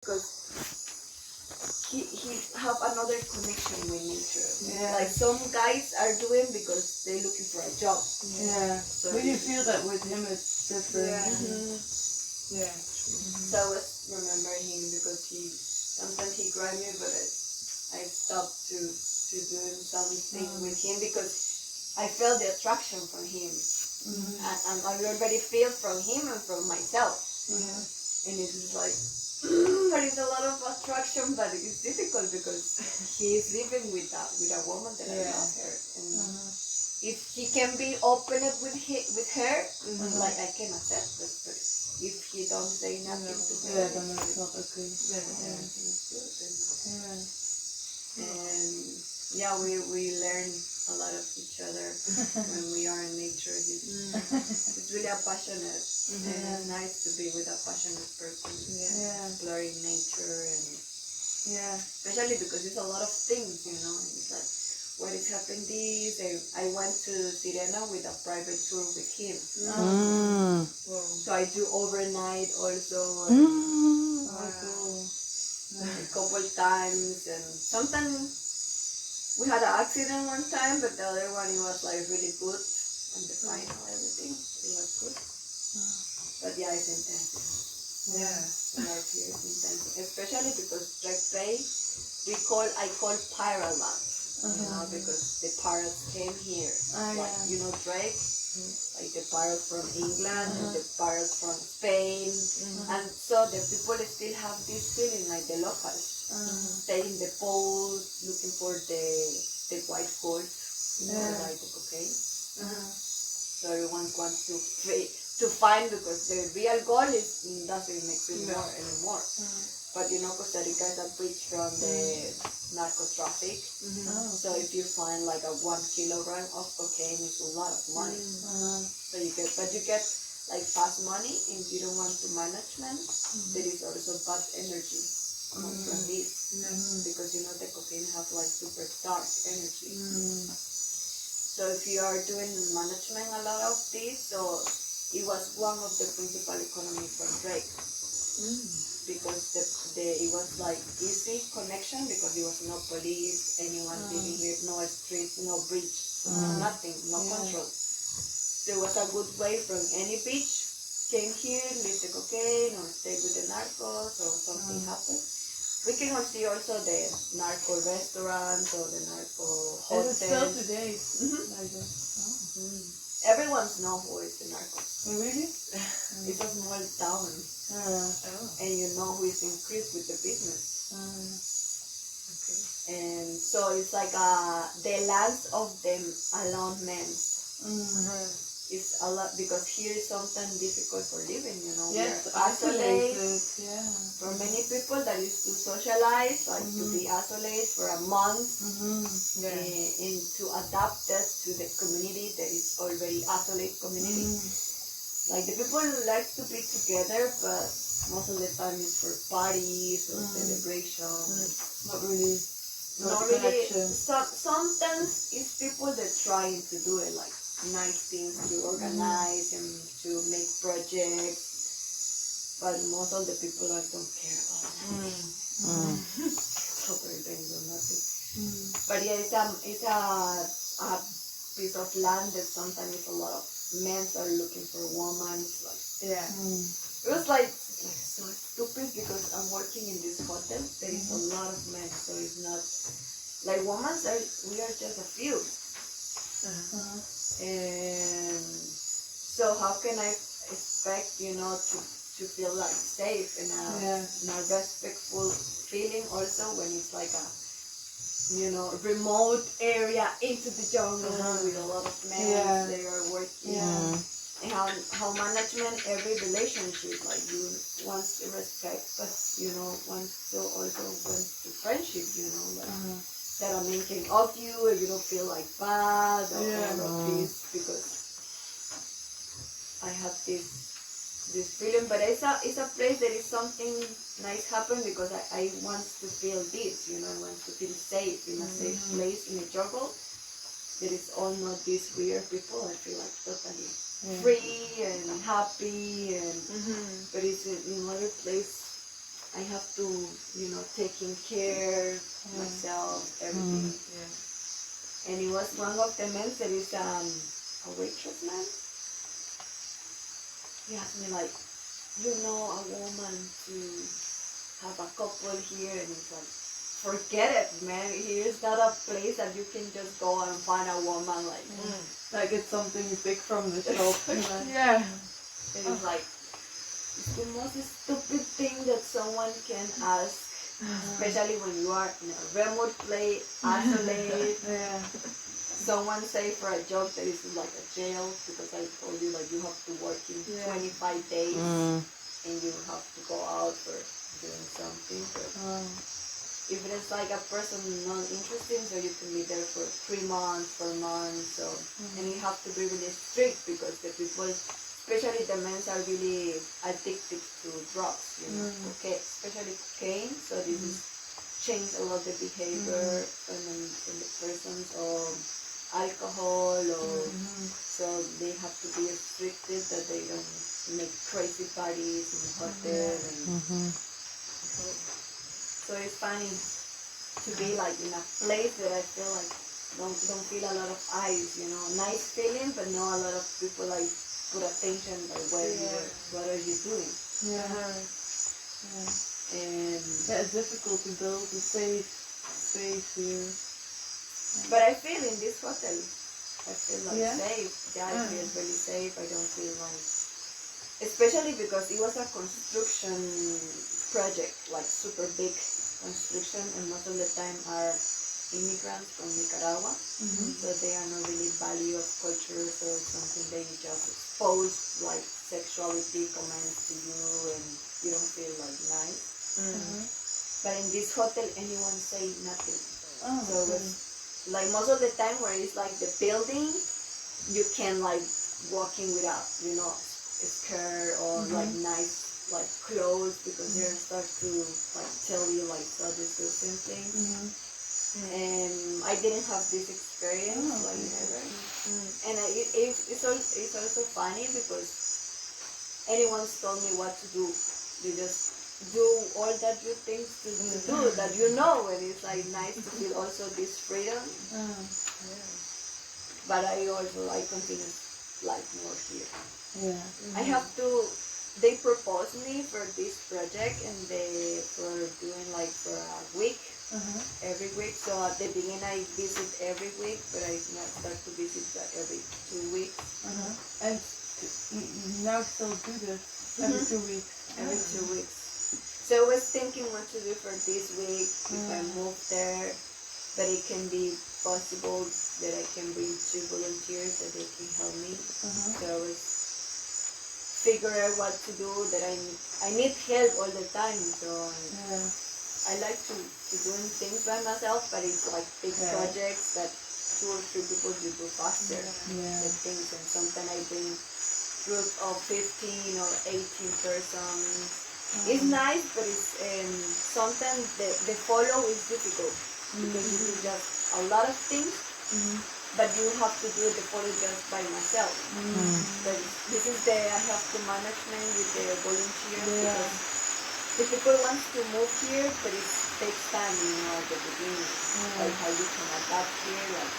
because he have another connection with nature. Yeah. Like some guys are doing because they're looking for a job. Yeah. So But you feel that with him it's different. Yeah. So I was remembering him because sometimes he grabbed me, but I stopped to doing something with him because I felt the attraction from him, and I already feel from him and from myself. And it's like there is a lot of attraction, but it's difficult because he is living with a woman that I love her, and if he can be open up with her, like I can accept it, but if he don't say nothing to her, then it's not okay. everything's good. And we learn a lot of each other when we are in nature. It's really a passionate, and it's nice to be with a passionate person, exploring nature, and especially because it's a lot of things, It's like, what is happening this? I went to Sirena with a private tour with him. So I do overnight also. A couple times, and sometimes we had an accident one time, but the other one it was like really good, and the final everything it was good. But it's intense. Life here is intense, especially because Drake Bay, I call pirate land, because the pirates came here. Drake, like the pirate from England and the pirate from Spain, and so the people still have this feeling like the locals, stay in the poles looking for the white gold, like the cocaine. So everyone wants to find, because the real gold doesn't exist anymore. But Costa Rica is a bridge from the narco traffic. So if you find like a 1 kilogram of cocaine, it's a lot of money. So you get like fast money. If you don't want to management, there is also bad energy coming from this, because the cocaine have like super dark energy. So if you are doing management a lot of this, so it was one of the principal economy for Drake. Because it was like easy connection, because there was no police, anyone living here, no streets, no bridge, nothing, no control. So it was a good way from any beach, came here, leave the cocaine, or stay with the narcos, or something happened. We can see also the narco restaurants or the narco hotels. Is it still today? Everyone knows who is the narcos. Oh, really? It's a small town. And you know who is increased with the business. And so it's like the lands of them alone men. It's a lot, because here is sometimes difficult for living, Yes, we're isolated. Yeah. For many people that used to socialize, like to be isolated for a month, and to adapt that to the community that is already isolated community. Like the people like to be together, but most of the time it's for parties or celebration. Not really. Not really. Sometimes it's people that trying to do it, like nice things to organize and to make projects, but most of the people don't care about that. They do nothing. But it's a piece of land that sometimes a lot of men are looking for women. It was like so stupid, because I'm working in this hotel. There is a lot of men, so it's not like women. We are just a few. And so how can I expect, to feel like safe and a respectful feeling also when it's like a, remote area into the jungle with a lot of men. They are working. And how management every relationship, like you want to respect, but wants to also wants to friendship, like that a man can off you, or you don't feel like bad or all of this, because I have this feeling. But it's a place that is something nice happen, because I want to feel this, I want to feel safe in a safe place in a jungle. There is all not these weird people. I feel like totally free and happy, and but it's in another place I have to, taking care myself, everything. Yeah. And it was one of the men that is a waitress man. He asked me like, a woman to have a couple here, and it's like, forget it, man. Here's not a place that you can just go and find a woman like. Like it's something you pick from the shop. Yeah. And it's like, it's the most stupid thing that someone can ask, especially when you are in a remote place, isolated. Yeah. Someone say for a job that is like a jail, because I told you like you have to work in 25 days and you have to go out for doing something. But if it is like a person not interested, so you can be there for 3 months, 4 months. So and you have to be really strict because the people, especially the men, are really addicted to drugs. Okay, especially cocaine. So this is change a lot the behavior from the persons, or alcohol, or so they have to be restricted that they don't make crazy parties in the hotel. And so it's funny to be like in a place that I feel like don't feel a lot of eyes, nice feeling, but not a lot of people like put attention like what are you doing? And it's difficult to build a safe space here. But I feel in this hotel, I feel like safe. I feel really safe. I don't feel like, especially because it was a construction project, like super big construction, and most of the time are immigrants from Nicaragua, so they are not really value of culture, so something they just expose like sexuality comments to you, and you don't feel like nice. But in this hotel, anyone say nothing. So it was like most of the time where it's like the building, you can like walking without, a skirt or like nice like clothes, because they start to like tell you like so disgusting things. And I didn't have this experience like never. And it's also funny because anyone's told me what to do. You just do all that you think to do that, and it's like nice to feel also this freedom. But I also like continue like more here. I have to, they proposed me for this project, and they for doing like for a week, every week. So at the beginning I visit every week, but I now start to visit every 2 weeks. And you now still do this every 2 weeks. Every 2 weeks. So I was thinking what to do for this week if I move there, but it can be possible that I can bring 2 volunteers that they can help me. So I was figure out what to do, that I need help all the time. So I like to doing things by myself, but it's like big projects that 2 or 3 people you do faster the things, and sometimes I bring group of 15 or 18 persons. It's nice, but it's sometimes the follow is difficult because you do just a lot of things, but you have to do the follow just by myself. But this is I have to management with the volunteers, because the people wants to move here, but it takes time, at the beginning, like how you can adapt here, like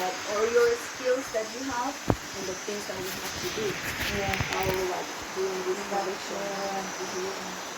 that all your skills that you have and the things that you have to do. How like doing this direction.